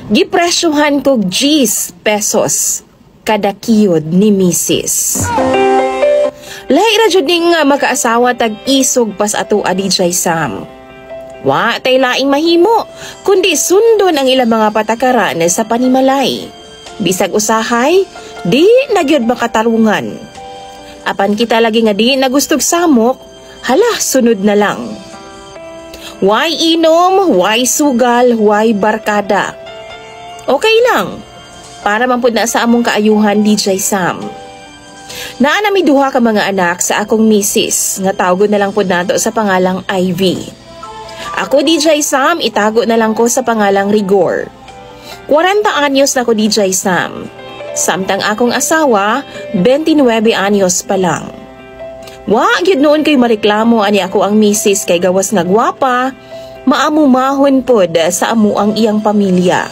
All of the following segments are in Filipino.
Gipresyohan kog ₱10 kada kiyod ni Mrs. Lahi ra jud ning makaasawa tag isog pas ato a DJ Sam. Wa tay laing mahimo kundi sundon ang ilang mga patakaran sa panimalay. Bisag usahay, di nagyod makatarungan. Apan kita lagi nga di nagustog samok, hala sunod na lang. Why inom, why sugal, why barkada. Okay lang. Para man pud na sa among kaayuhan, DJ Sam. Naa nami duha ka mga anak sa akong misis, nga tawgon na lang pud nato sa pangalang Ivy. Ako, DJ Sam, itago na lang ko sa pangalang Rigor. 40 anyos na ko, DJ Sam. Samtang akong asawa, 29 anyos pa lang. Wa, gyud noon kay mareklamo ani ako ang misis kay gawas nga gwapa, maamumahon pod sa amo ang iyang pamilya.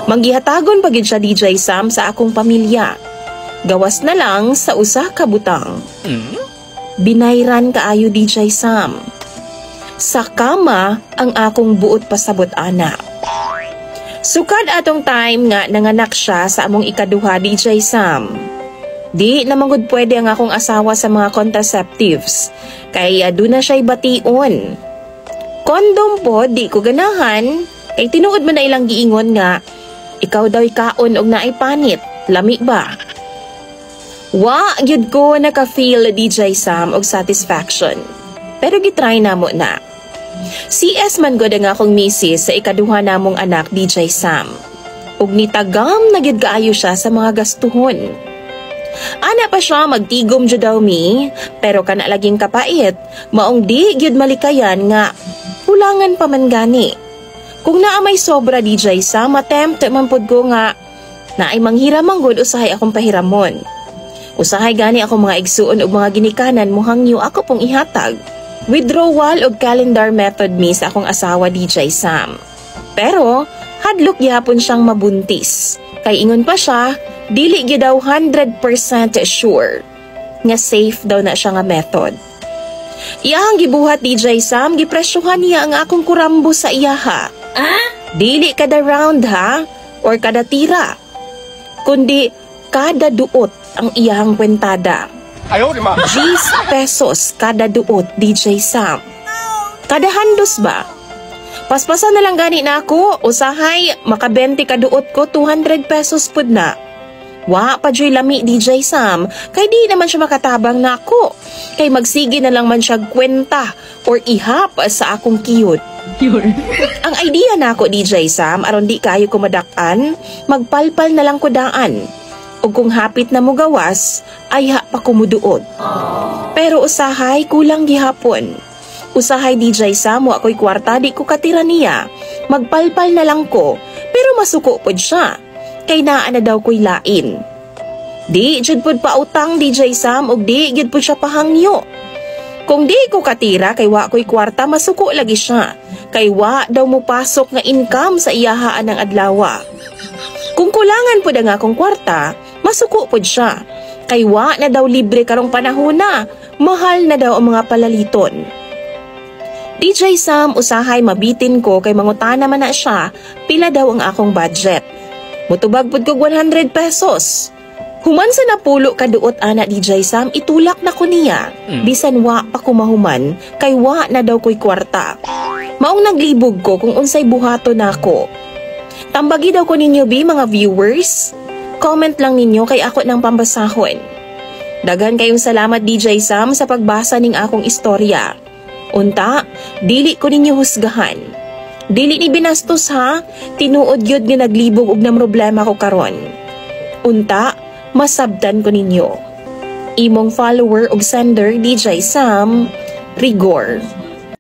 Manggihatagon pa gyud siya, DJ Sam, sa akong pamilya. Gawas na lang sa usa ka butang. Binayran kaayo, DJ Sam. Sa kama ang akong buot pasabot anak. Sukad atong time nga nanganak siya sa among ikaduha, DJ Sam. Di namangod pwede ang akong asawa sa mga contraceptives, kaya doon na siya'y bation. Kondom po, di ko ganahan, kay tinuod mo na ilang giingon nga, ikaw daw'y kaon og naay panit, lami ba? Wa, gyud ko naka-feel, DJ Sam, og satisfaction. Pero gitry na mo na. CS man gud ang akong misis sa ikaduha namong anak, DJ Sam. Ug nitagam na gyud kaayo siya sa mga gastuhon. Ana pa siya magtigom jud daw mi, pero kana laging kapait, maong di gyud malikayan nga hulangan pa man gani. Kung naa may sobra, DJ Sam, attempt man pud ko nga naay manghiram gud usahay akong pahiramon. Usahay gani ako mga igsuon ug mga ginikanan muhangyo ako pong ihatag. Withdrawal og calendar method mi sa akong asawa, DJ Sam. Pero hadlok gyapon siyang mabuntis. Kay ingon pa siya, dili gyud daw 100% sure nga safe daw na siya nga method. Iyahang gibuhat, DJ Sam, gipresyohan niya ang akong kurambo sa iyaha. Dili kada round ha, or kada tira, kundi kada duot ang iyahang kwentada. ₱10 kada duot, DJ Sam. Kada handos ba? Paspasan na lang gani na ako, usahay, maka 20 ka duot ko, ₱200 pud na. Wa pa joy lami, DJ Sam, kay di naman siya makatabang na ako. Kay magsige na lang man siya kwenta or ihap sa akong kiyot. Ang idea na ako, DJ Sam, aron di kayo kumadak-an, magpalpal na lang ko daan. O kung hapit na mo gawas, ay ha pa kumuduod. Pero usahay, kulang gihapon. Usahay, DJ Sam, wa ko'y kwarta, di ko katira niya. Magpalpal na lang ko, pero masuko pod siya. Kay naa na daw ko'y lain. Di, jud pod pa utang, DJ Sam, og di, jud pod siya pahangyo. Kung di ko katira, kay wa ko'y kwarta, masuko lagi siya. Kay wa daw mo pasok nga income sa iyahaan ng adlawa. Kung kulangan pod ang akong kwarta, masuko pod siya. Kay wa na daw libre karong panahon na, mahal na daw ang mga palaliton. DJ Sam, usahay mabitin ko kay mangutana man na siya, pila daw ang akong budget. Mutubag pod kog ₱100. Human sa napulo kaduot ana, DJ Sam, itulak na ko niya. Bisan wa pa kumahuman, kay wa na daw ko'y kwarta. Maong naglibog ko kung unsay buhato nako. Tambagi daw ko ninyo, mga viewers. Comment lang ninyo kay ako ng pambasahon. Daghan kayong salamat, DJ Sam, sa pagbasa ning akong istorya. Unta, dili ko ninyo husgahan. Dili ni binastos ha, tinuod yun nga naglibog og na problema ko karon. Unta, masabdan ko ninyo. Imong follower og sender, DJ Sam, Rigor.